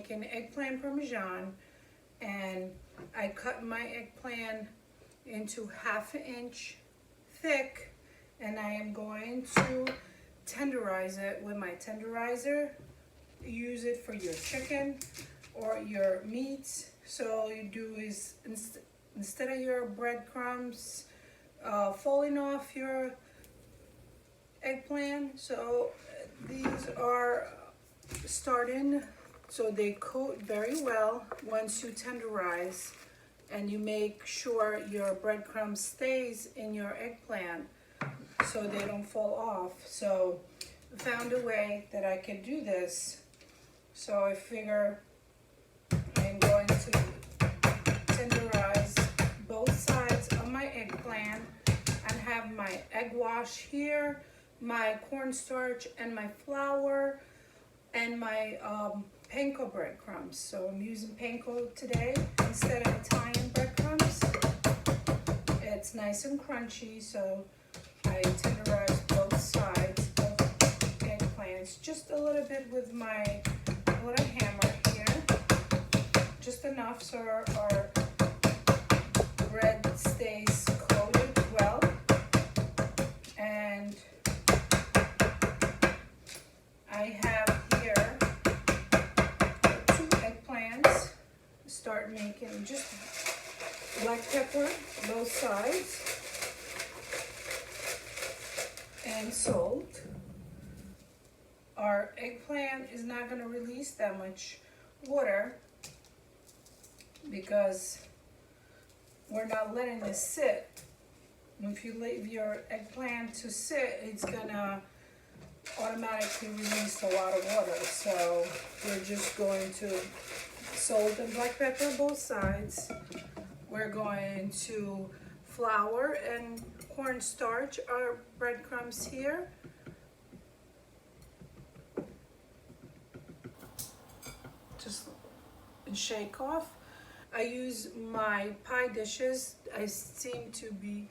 making eggplant parmesan, and I cut my eggplant into 1/2 inch thick, and I am going to tenderize it with my tenderizer. Use it for your chicken or your meats. So all you do is instead of your breadcrumbs falling off your eggplant, so these are starting, so they coat very well once you tenderize, and you make sure your breadcrumb stays in your eggplant so they don't fall off. So I found a way that I could do this, so I figure I'm going to tenderize both sides of my eggplant and have my egg wash here, my cornstarch and my flour, and my panko breadcrumbs. So I'm using panko today instead of Italian breadcrumbs. It's nice and crunchy, so I tenderize both sides of eggplants just a little bit with my little hammer here, just enough so our bread stays coated well. And I have here 2 eggplants. Start making just black pepper both sides and salt. Our eggplant is not going to release that much water because we're not letting this sit. If you leave your eggplant to sit, it's gonna automatically release a lot of water. So we're just going to salt and black pepper both sides. We're going to flour and cornstarch our breadcrumbs here. Just shake off. I use my pie dishes. I seem to be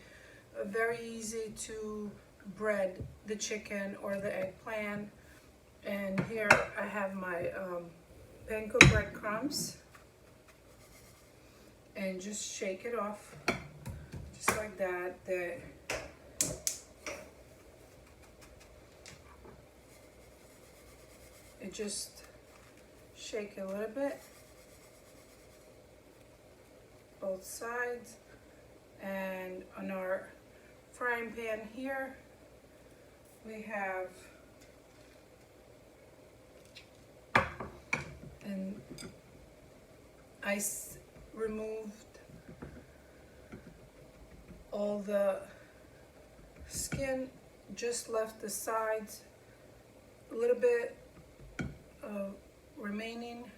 very easy to bread the chicken or the eggplant. And here I have my panko breadcrumbs, and just shake it off just like that. It just shake it a little bit, both sides. And on our frying pan here, we have, and I removed all the skin, just left the sides, a little bit of remaining.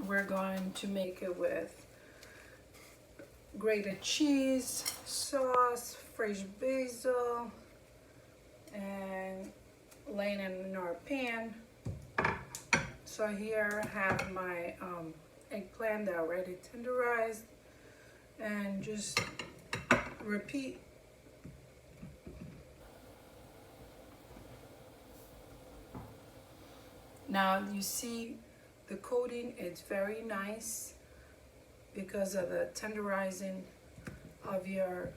We're going to make it with grated cheese, sauce, fresh basil, and laying it in our pan. So here I have my eggplant that already tenderized, and just repeat. Now you see the coating, it's very nice because of the tenderizing of your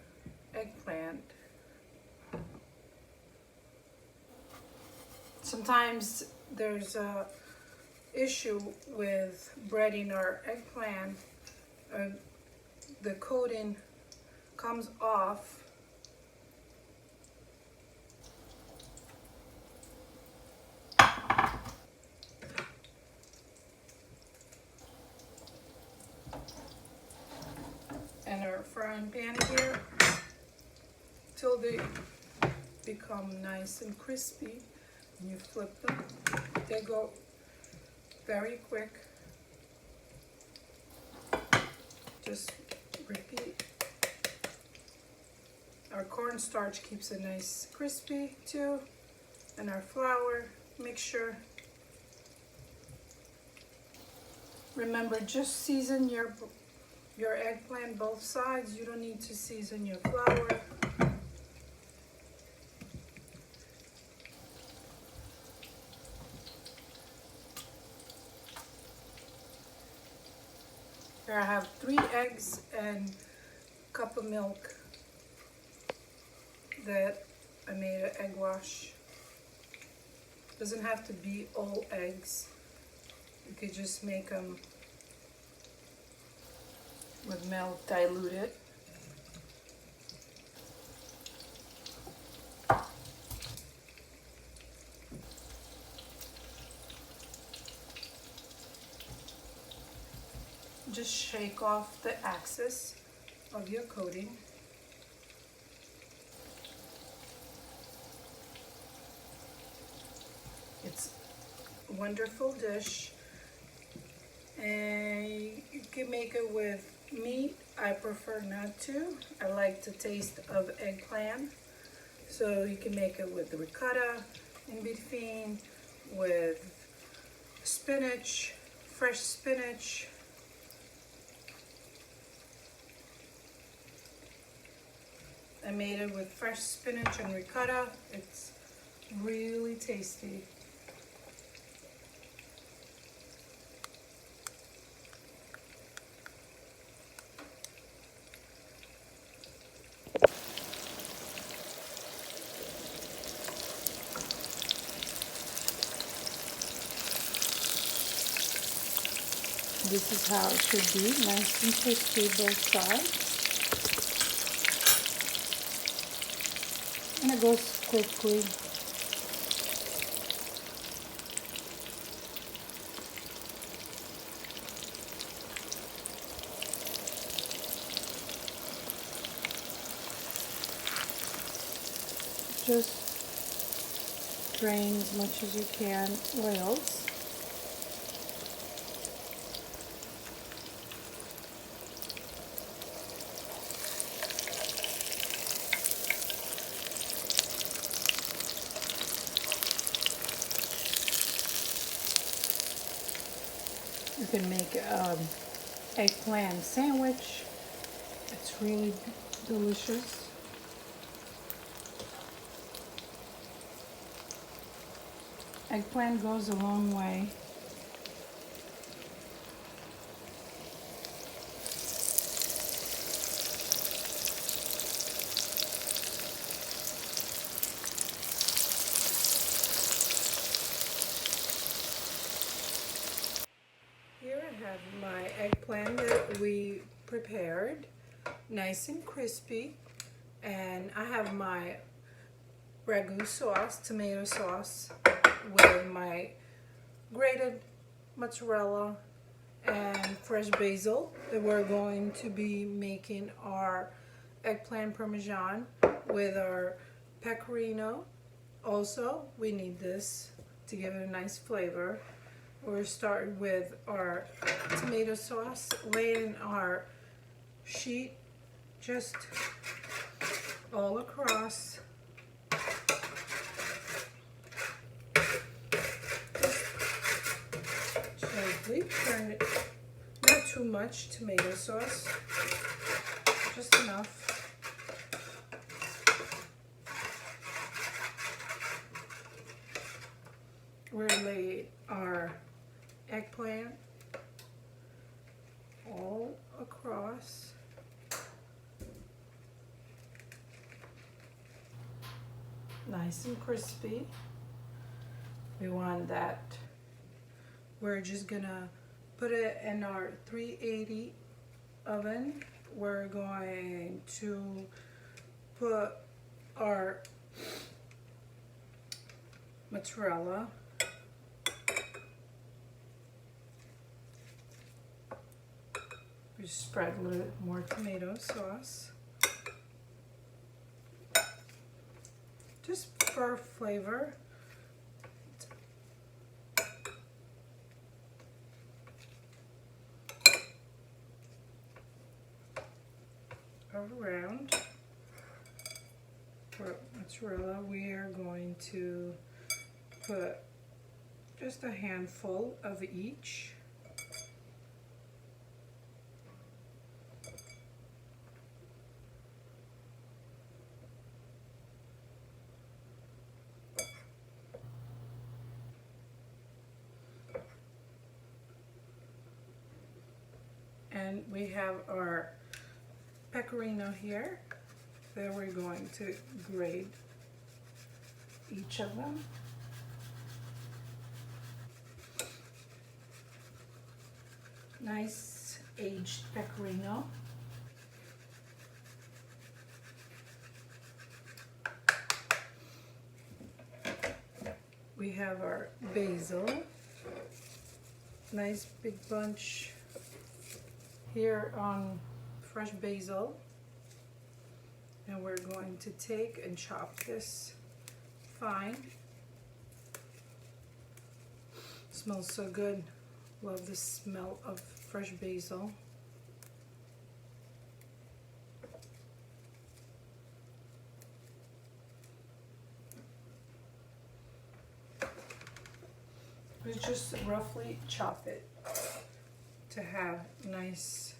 eggplant. Sometimes there's a issue with breading our eggplant. The coating comes off. And our frying pan here till they become nice and crispy. And you flip them, they go very quick. Just repeat. Our cornstarch keeps it nice crispy too, and our flour mixture. Remember, just season your eggplant both sides. You don't need to season your flour. Here I have 3 eggs and a cup of milk that I made an egg wash. Doesn't have to be all eggs. You could just make them with milk diluted. Just shake off the excess of your coating. It's a wonderful dish, and you can make it with meat. I prefer not to. I like the taste of eggplant, so you can make it with ricotta in between, with spinach, fresh spinach. I made it with fresh spinach and ricotta. It's really tasty. This is how it should be, nice and crispy both sides. And it goes quickly. Just drain as much as you can oils. You can make eggplant sandwich. It's really delicious. Eggplant goes a long way. Here I have my eggplant that we prepared, nice and crispy, and I have my ragu sauce, tomato sauce, with my grated mozzarella and fresh basil that we're going to be making our eggplant parmesan with our pecorino. Also, we need this to give it a nice flavor. We're starting with our tomato sauce, laying our sheet just all across. Gently turn it, not too much tomato sauce, just enough. We're going to lay our eggplant all across. Nice and crispy. We want that. We're just gonna put it in our 380 oven. We're going to put our mozzarella. We spread a little more tomato sauce, just for flavor. Around for mozzarella, we are going to put just a handful of each. And we have our pecorino here. Then we're going to grate each of them. Nice aged pecorino. We have our basil. Nice big bunch here on fresh basil. And we're going to take and chop this fine. Smells so good. Love the smell of fresh basil. We just roughly chop it to have nice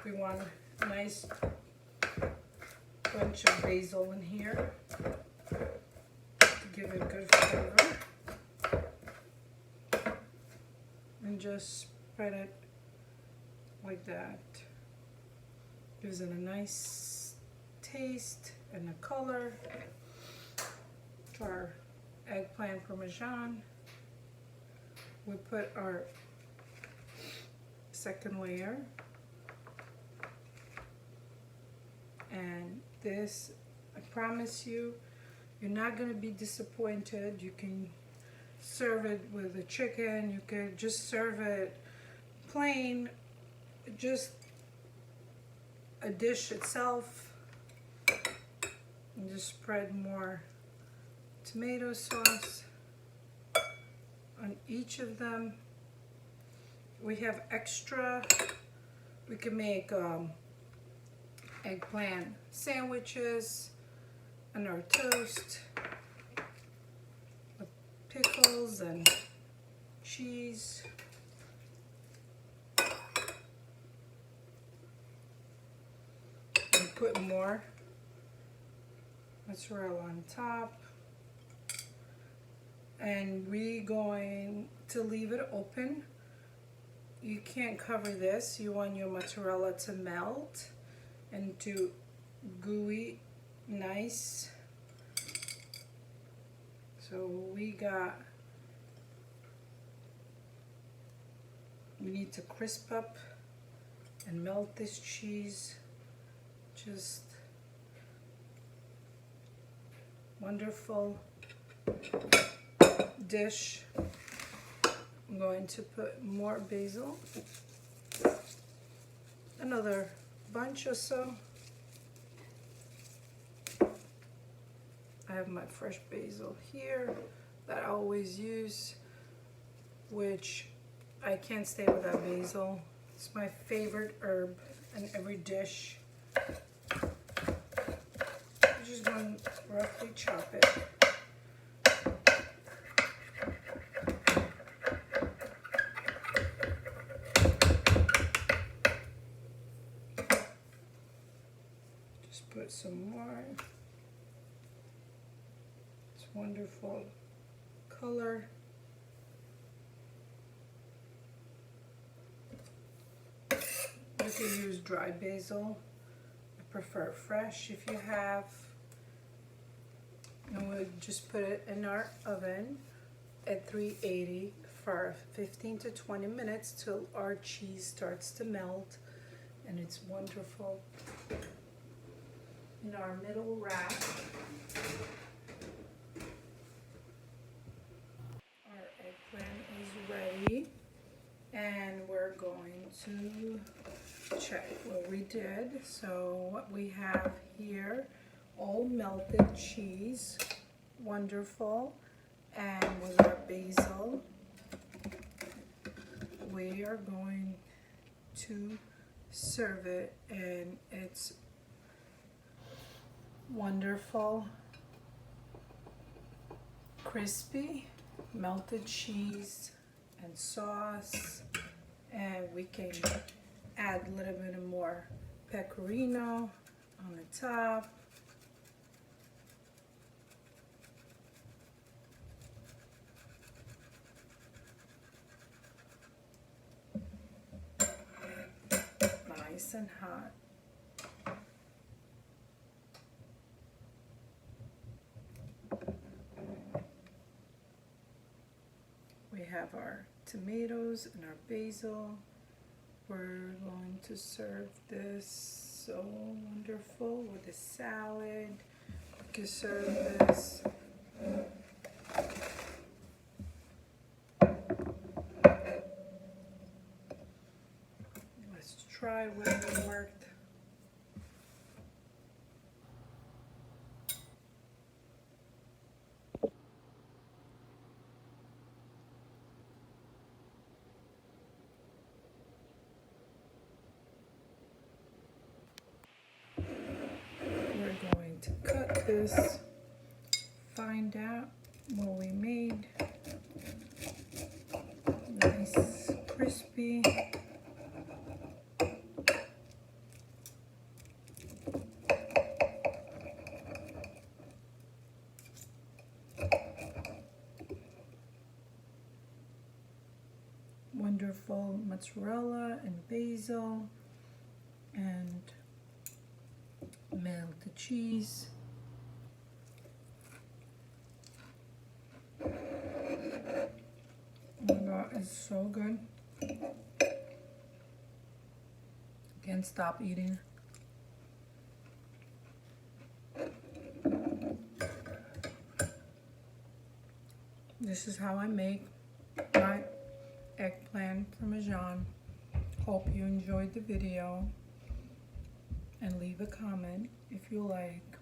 we want a nice bunch of basil in here to give it good flavor. And just spread it like that. Gives it a nice taste and a color to our eggplant parmesan. We put our second layer, and this, I promise you, you're not going to be disappointed. You can serve it with a chicken, you could just serve it plain, just a dish itself, and just spread more tomato sauce on each of them. We have extra, we can make eggplant sandwiches on our toast with pickles and cheese. Put more mozzarella on top, and we're going to leave it open. You can't cover this. You want your mozzarella to melt and to gooey nice. So we need to crisp up and melt this cheese. Just wonderful dish. I'm going to put more basil, another bunch or so. I have my fresh basil here that I always use, which I can't stay without basil. It's my favorite herb in every dish. I'm just going to roughly chop it. Just put some more. It's wonderful color. You can use dry basil. I prefer fresh if you have. And we'll just put it in our oven at 380 for 15 to 20 minutes till our cheese starts to melt, and it's wonderful. In our middle rack, our eggplant is ready, and we're going to check what we did. So what we have here, all melted cheese, wonderful, and with our basil, we are going to serve it, and it's wonderful, crispy, melted cheese and sauce, and we can add a little bit more pecorino on the top. nice and hot. We have our tomatoes and our basil. We're going to serve this so wonderful with a salad. You can serve this let's try whether it worked. We're going to cut this, find out what we made. Nice, crispy. Wonderful mozzarella and basil and melted cheese. Oh my god, it's so good. Can't stop eating. This is how I make my eggplant parmesan. Hope you enjoyed the video and leave a comment if you like.